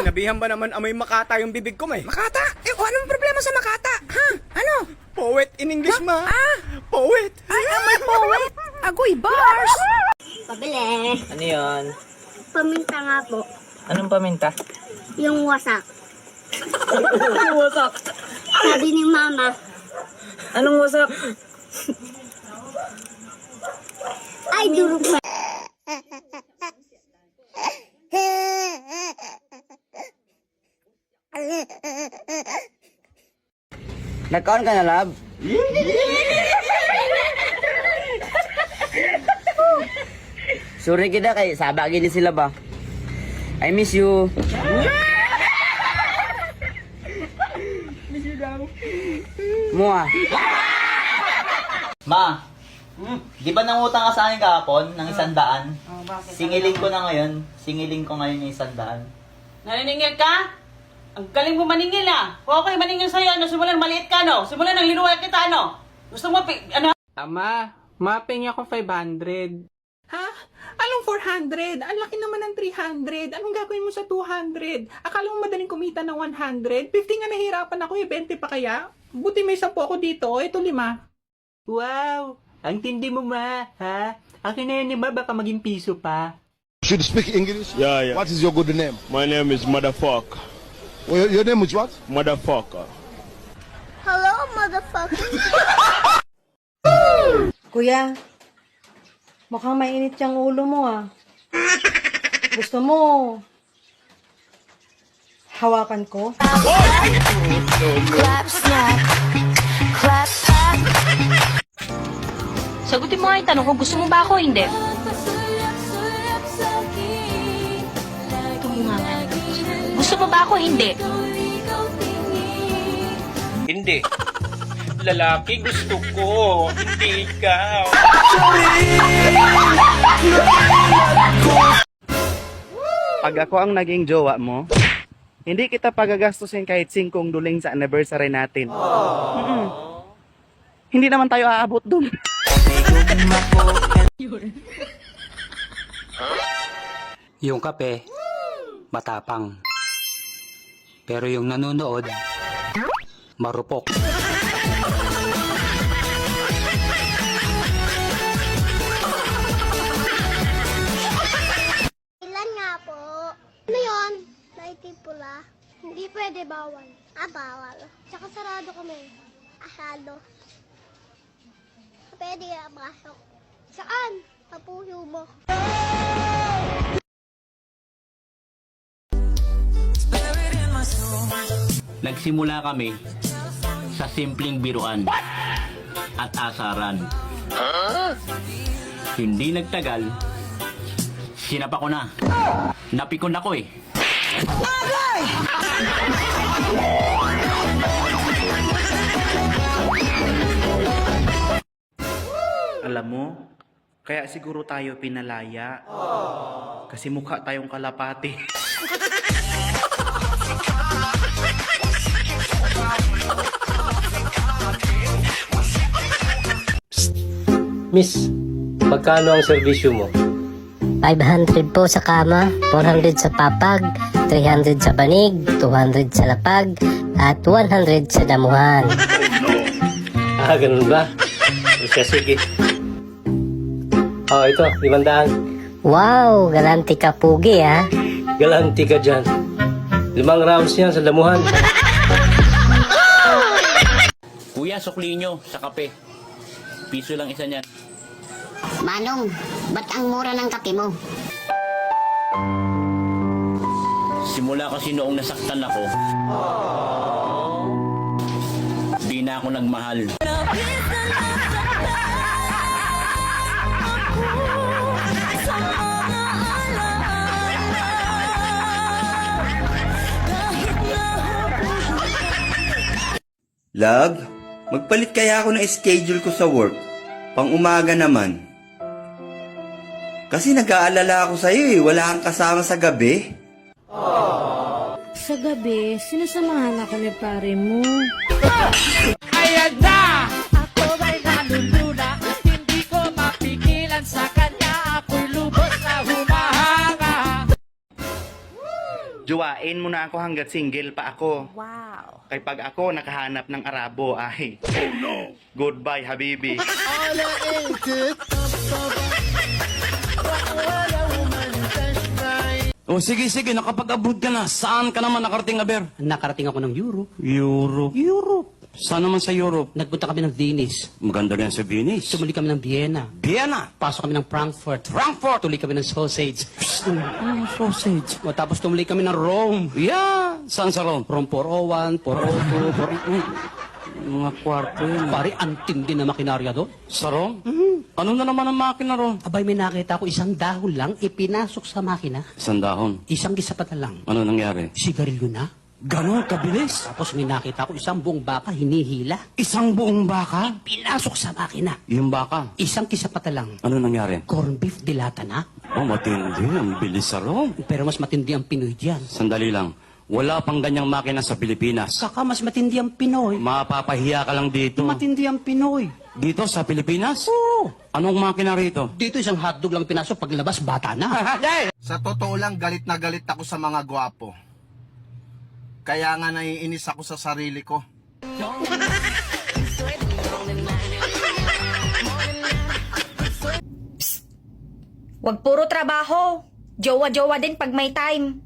Sinabihan ba naman amoy makata yung bibig ko, may? Makata? Anong problema sa Makata? Ha? Ano? Poet in English, ma. Poet. Ay, amoy poet. Agoy bars. Pabili. Ano yun? Paminta nga po. Anong paminta? Yung wasak. Wasak. Sabi ni mama, Anong wasak? ay durog pa. Nag-on ka na, love? Sorry kita kay sabagi din sila ba? I miss you. Mua. Ma, di ba nangutang ka sa akin kahapon ng 100? Singilin ko na ngayon. Singilin ko ngayon yung 100. Naniningil ka? Ang galing mo maningil ah. Kung ako'y maningil sa'yo, ano, simulan maliit ka, no? Simulan ng linuwal kita, no? Gusto mo, ano? Ama, maping ako 500. Ha? Anong 400? Ang laki naman ng 300. Anong gagawin mo sa 200? Akala mo madaling kumita ng 100? 50 nga nahihirapan ako eh, 20 pa kaya? Buti may 10 ako dito, ito 5. Wow! Ang tindi mo, ma, ha? Akin na yun, baka maging piso pa. Should speak English? Yeah. What is your good name? My name is Motherfucker. Well, your name is what? Motherfucker. Hello, motherfucker. Kuya, mukhang mainit yung ulo mo ah. Gusto mo hawakan ko? Sagutin mo nga yung tanong ko, gusto mo ba ako o hindi? Ito mo nga nga. Gusto mo ba ako o hindi? Hindi. Lalaki gusto ko, hindi ikaw. Pag ako ang naging jowa mo, hindi kita pagagastusin kahit 5 duling sa anniversary natin. Hindi naman tayo aabot dun. Yung kape, matapang. Pero yung nanonood, marupok. Ilan nga po? Ano yun? Naitim pula. Hindi pwede, bawal. Bawal. Tsaka sarado kami. Asado. Pwede masok. Saan? Papuyo mo. Nagsimula kami sa simpleng biruan at asaran. Hindi nagtagal, sinapa ko na. Napikon ako eh. Alam mo, kaya siguro tayo pinalaya. Kasi mukha tayong kalapati. Miss, magkano ang serbisyo mo? 500 po sa kama, 400 sa papag, 300 sa banig, 200 sa lapag, at 100 sa damuhan. Ah, ganun ba? Siya, sige. Oh, ito, 500. Wow, garanti ka pugi ha. Galanti ka dyan. 5 rounds yan sa damuhan. Kuya, sukli nyo sa kape. Piso lang isa niyan. Manong, ba't ang mura ng kape mo? Simula kasi noong nasaktan ako, di na ako nagmahal. Love, magpalit kaya ako ng schedule ko sa work. Pang umaga naman. Kasi nag-aalala ako sa'yo eh. Wala kang kasama sa gabi. Sa gabi, sinasamahan ako ni pare mo. Ayan na! Ako ba'y nalulula? Hindi ko mapigilan sa kanya. Ako'y lubos na humahanga. Juwain mo na ako hanggat single pa ako. Wow. Kay pag ako nakahanap ng Arabo ay... Oh no! Goodbye, habibi. O sige, nakapag-abroad ka na. Saan ka naman nakarating, Aber? Nakarating ako ng Europe. Europe. Saan naman sa Europe? Nagpunta kami ng Venice. Maganda rin sa Venice. Sumuli kami ng Vienna. Vienna. Pasok kami ng Frankfurt. Tuloy kami ng sausage. Sausage. O, tapos tumuloy kami ng Rome. Yeah. Saan sa Rome? Rome 401, 402, Mga kwarto yun. Pare, ang tindi na makinarya doon. Sa Rome? Ano na naman ang makina ron? Abay, may nakita ko isang dahon lang ipinasok sa makina. Isang dahon. Isang gisapatan lang. Ano nangyari? Sigarilyo na. Ganon kabilis. Tapos may nakita ko isang buong baka hinihila. Isang buong baka? Pinasok sa makina. Yung baka. Isang kisapatan lang. Ano nangyari? Corn beef dilata na. Oh, matindi. Ang bilis sa Rome. Pero mas matindi ang Pinoy diyan. Sandali lang. Wala pang ganyang makina sa Pilipinas. Saka mas matindi ang Pinoy. Mapapahiya ka lang dito. Matindi ang Pinoy. Dito sa Pilipinas? Oo. Anong makina rito? Dito isang hotdog lang pinasok, paglabas bata na. Sa totoo lang, galit na galit ako sa mga gwapo. Kaya nga naiinis ako sa sarili ko. Wag puro trabaho. Jowa-jowa din pag may time.